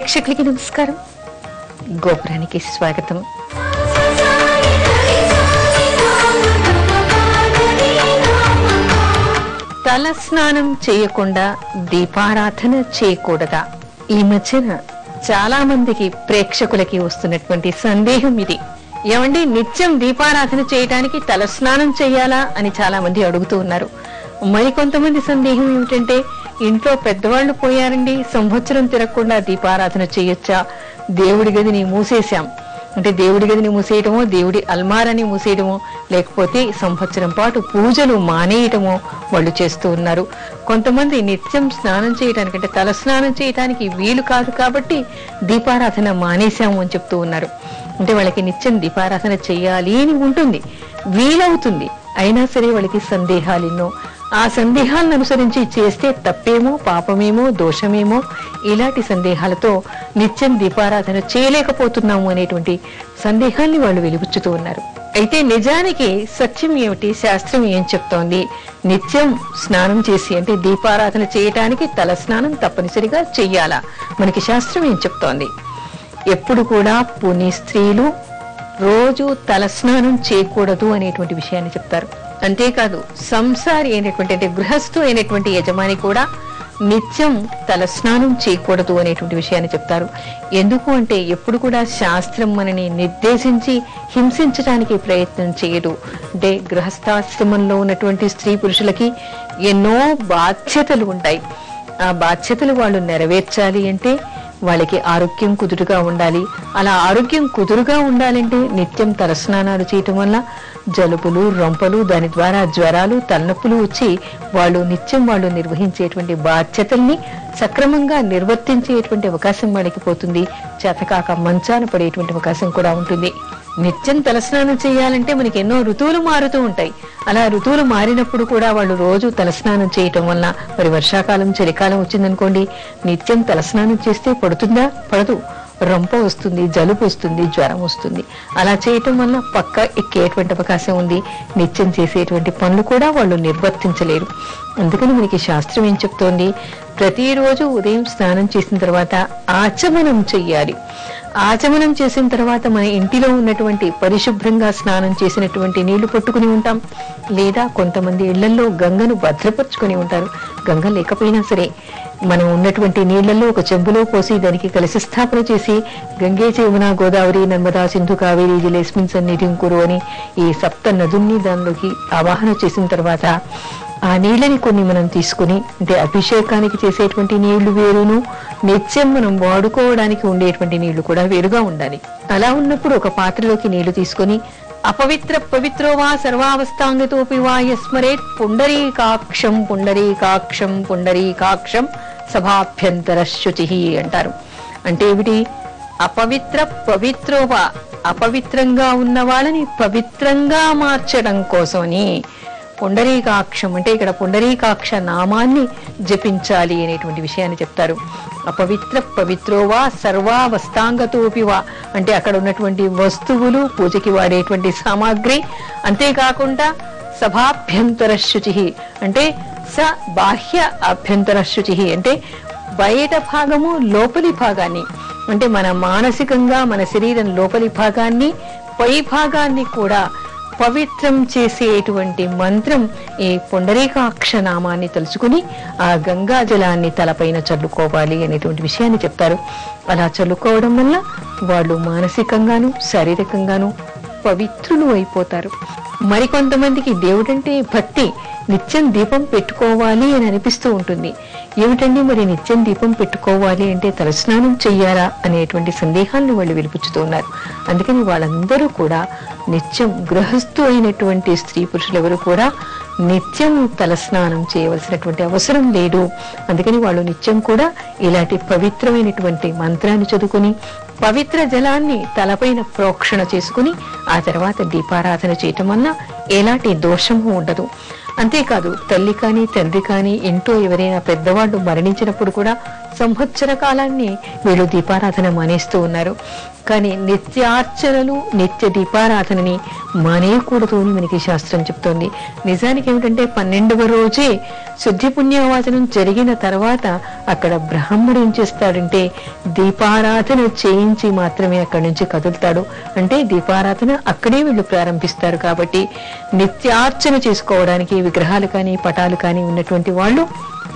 ప్రేక్షకులకి నమస్కారం. గోపురానికి స్వాగతం. తల స్నానం చేయకుండా దీపారాధన చేయకూడదా? ఈ మధ్యన చాలా మందికి ప్రేక్షకులకి వస్తున్నటువంటి సందేహం ఇది. ఏమండి, నిత్యం దీపారాధన చేయడానికి తల స్నానం చేయాలా అని చాలా మంది అడుగుతూ ఉన్నారు. మరికొంతమంది సందేహం ఏమిటంటే, ఇంట్లో పెద్దవాళ్లు పోయారండి, సంవత్సరం తిరగకుండా దీపారాధన చేయొచ్చా? దేవుడి గదిని మూసేశాం అంటే దేవుడి గదిని మూసేయటమో, దేవుడి అల్మారాని మూసేయటమో, లేకపోతే సంవత్సరం పాటు పూజలు మానేయటమో వాళ్ళు చేస్తూ ఉన్నారు. కొంతమంది నిత్యం స్నానం చేయడానికి అంటే తల స్నానం చేయడానికి వీలు కాదు కాబట్టి దీపారాధన మానేశాము అని చెప్తూ ఉన్నారు. అంటే వాళ్ళకి నిత్యం దీపారాధన చేయాలి అని ఉంటుంది, వీలవుతుంది, అయినా సరే వాళ్ళకి సందేహాలు ఎన్నో. ఆ సందేహాలను అనుసరించి చేస్తే తప్పేమో, పాపమేమో, దోషమేమో, ఇలాంటి సందేహాలతో నిత్యం దీపారాధన చేయలేకపోతున్నాము అనేటువంటి సందేహాల్ని వాళ్ళు వెలిబుచ్చుతూ ఉన్నారు. అయితే నిజానికి సత్యం ఏమిటి, శాస్త్రం ఏం చెప్తోంది? నిత్యం స్నానం చేసి అంటే దీపారాధన చేయటానికి తల స్నానం తప్పనిసరిగా చెయ్యాలా? మనకి శాస్త్రం ఏం చెప్తోంది? ఎప్పుడు కూడా పుని స్త్రీలు రోజు తలస్నానం చేయకూడదు అనేటువంటి విషయాన్ని చెప్తారు. అంతేకాదు సంసారి అయినటువంటి అంటే గృహస్థు అయినటువంటి యజమాని కూడా నిత్యం తలస్నానం చేయకూడదు అనేటువంటి విషయాన్ని చెప్తారు. ఎందుకు అంటే ఎప్పుడు కూడా శాస్త్రం మనని నిర్దేశించి హింసించడానికి ప్రయత్నం చేయదు. అంటే గృహస్థాశ్రమంలో ఉన్నటువంటి స్త్రీ పురుషులకి ఎన్నో బాధ్యతలు ఉంటాయి. ఆ బాధ్యతలు వాళ్ళు నెరవేర్చాలి అంటే వాళ్ళకి ఆరోగ్యం కుదురుగా ఉండాలి. అలా ఆరోగ్యం కుదురుగా ఉండాలంటే నిత్యం తలస్నానాలు చేయటం వల్ల జలుబులు, రొంపలు, దాని ద్వారా జ్వరాలు, తలనొప్పులు వచ్చి వాళ్ళు నిత్యం వాళ్ళు నిర్వహించేటువంటి బాధ్యతల్ని సక్రమంగా నిర్వర్తించేటువంటి అవకాశం వాళ్ళకి పోతుంది. చేతకాక మంచాన పడేటువంటి అవకాశం కూడా ఉంటుంది. నిత్యం తలస్నానం చేయాలంటే మనకి ఎన్నో ఋతువులు మారుతూ ఉంటాయి. అలా ఋతువులు మారినప్పుడు కూడా వాళ్ళు రోజు తలస్నానం చేయటం వల్ల, మరి వర్షాకాలం, చలికాలం వచ్చిందనుకోండి, నిత్యం తలస్నానం చేస్తే పడుతుందా? పడదు. రొంప వస్తుంది, జలుబు వస్తుంది, జ్వరం వస్తుంది. అలా చేయటం వల్ల పక్క ఎక్కేటువంటి అవకాశం ఉంది. నిత్యం చేసేటువంటి పనులు కూడా వాళ్ళు నిర్వర్తించలేరు. అందుకని మనకి శాస్త్రం ఏం చెప్తోంది? ప్రతిరోజు ఉదయం స్నానం చేసిన తర్వాత ఆచమనం చెయ్యాలి. ఆచమనం చేసిన తర్వాత మన ఇంటిలో ఉన్నటువంటి పరిశుభ్రంగా స్నానం చేసినటువంటి నీళ్లు పట్టుకుని ఉంటాం, లేదా కొంతమంది ఇళ్లలో గంగను భద్రపరుచుకుని ఉంటారు. గంగ లేకపోయినా సరే మనం ఉన్నటువంటి నీళ్లలో ఒక చెంబులో పోసి దానికి కలశ స్థాపన చేసి గంగే, యమున, గోదావరి, నర్మదా, సింధు, కావేరి జలేస్మిన్ సన్నిధిం కురు అని ఈ సప్త నదుల్ని దానిలోకి ఆవాహన చేసిన తర్వాత ఆ నీళ్ళని కొన్ని మనం తీసుకుని, అంటే అభిషేకానికి చేసేటువంటి నీళ్లు వేరును, నిత్యం మనం వాడుకోవడానికి ఉండేటువంటి నీళ్లు కూడా వేరుగా ఉండాలి. అలా ఉన్నప్పుడు ఒక పాత్రలోకి నీళ్లు తీసుకొని అపవిత్ర పవిత్రో వా సర్వావస్థాంగతోపి వా యస్మరేత్ పుండరీకాక్షం పుండరీకాక్షం పుండరీకాక్షం సభాభ్యంతర శుచి అంటారు. అంటే ఏమిటి? అపవిత్ర పవిత్రోవా, అపవిత్రంగా ఉన్న వాళ్ళని పవిత్రంగా మార్చడం కోసమని పుండరీకాక్షం అంటే ఇక్కడ పుండరీకాక్ష నామాన్ని జపించాలి అనేటువంటి విషయాన్ని చెప్తారు. అపవిత్ర పవిత్రోవా సర్వావస్థాంగతోపివా అంటే అక్కడ ఉన్నటువంటి వస్తువులు, పూజకి వాడేటువంటి సామాగ్రి, అంతేకాకుండా సభాభ్యంతర శుచి అంటే స బాహ్య అభ్యంతర శుచి అంటే బయట భాగము, లోపలి భాగాన్ని, అంటే మన మానసికంగా మన శరీరం లోపలి భాగాన్ని, పై భాగాన్ని కూడా పవిత్రం చేసేటువంటి మంత్రం ఈ పుండరీకాక్ష నామాన్ని తలుచుకుని ఆ గంగా జలాన్ని తలపైన చల్లుకోవాలి అనేటువంటి విషయాన్ని చెప్తారు. అలా చల్లుకోవడం వల్ల వాళ్ళు మానసికంగాను శారీరకంగాను పవిత్రులు అయిపోతారు. మరికొంతమందికి దేవుడంటే భక్తి, నిత్యం దీపం పెట్టుకోవాలి అని అనిపిస్తూ ఉంటుంది. ఏమిటండి మరి నిత్యం దీపం పెట్టుకోవాలి అంటే తలస్నానం చెయ్యాలా అనేటువంటి సందేహాలను వాళ్ళు వెలిపుచ్చుతూ ఉన్నారు. అందుకని వాళ్ళందరూ కూడా నిత్యం గృహస్థు అయినటువంటి స్త్రీ పురుషులు ఎవరు కూడా నిత్యం తలస్నానం చేయవలసినటువంటి అవసరం లేదు. అందుకని వాళ్ళు నిత్యం కూడా ఇలాంటి పవిత్రమైనటువంటి మంత్రాన్ని చదువుకుని పవిత్ర జలాన్ని తలపైన ప్రోక్షణ చేసుకుని ఆ తర్వాత దీపారాధన చేయటం వల్ల ఎలాంటి దోషము ఉండదు. అంతేకాదు తల్లి కానీ తండ్రి కానీ ఇంట్లో ఎవరైనా పెద్దవాళ్ళు మరణించినప్పుడు కూడా సంవత్సర కాలాన్ని వీళ్ళు దీపారాధన మానేస్తూ ఉన్నారు. కానీ నిత్యార్చనలు, నిత్య దీపారాధనని మానేయకూడదు అని మనకి శాస్త్రం చెప్తోంది. నిజానికి ఏమిటంటే 12వ రోజే శుద్ధి పుణ్యవాచనం జరిగిన తర్వాత అక్కడ బ్రాహ్మడు ఏం చేస్తాడంటే దీపారాధన చేయించి మాత్రమే అక్కడి నుంచి కదులుతాడు. అంటే దీపారాధన అక్కడే వీళ్ళు ప్రారంభిస్తారు. కాబట్టి నిత్యార్చన చేసుకోవడానికి విగ్రహాలు కానీ పటాలు కానీ ఉన్నటువంటి వాళ్ళు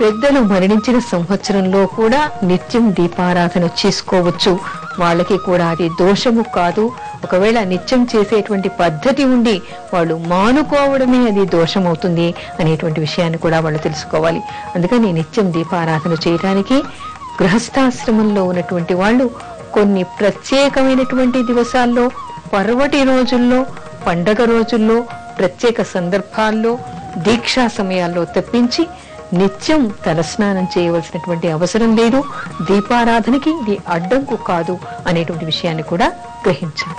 పెద్దలు మరణించిన సంవత్సరంలో కూడా నిత్యం దీపారాధన చేసుకోవచ్చు. వాళ్ళకి కూడా అది దోషము కాదు. ఒకవేళ నిత్యం చేసేటువంటి పద్ధతి ఉండి వాళ్ళు మానుకోవడమే అది దోషమవుతుంది అనేటువంటి విషయాన్ని కూడా వాళ్ళు తెలుసుకోవాలి. అందుకని నిత్యం దీపారాధన చేయడానికి గృహస్థాశ్రమంలో ఉన్నటువంటి వాళ్ళు కొన్ని ప్రత్యేకమైనటువంటి దివసాల్లో, పర్వటి రోజుల్లో, పండగ రోజుల్లో, ప్రత్యేక సందర్భాల్లో, దీక్షా సమయాల్లో తప్పించి నిత్యం తలస్నానం చేయవలసినటువంటి అవసరం లేదు. దీపారాధనకి ఇది అడ్డంకు కాదు అనేటువంటి విషయాన్ని కూడా గ్రహించాలి.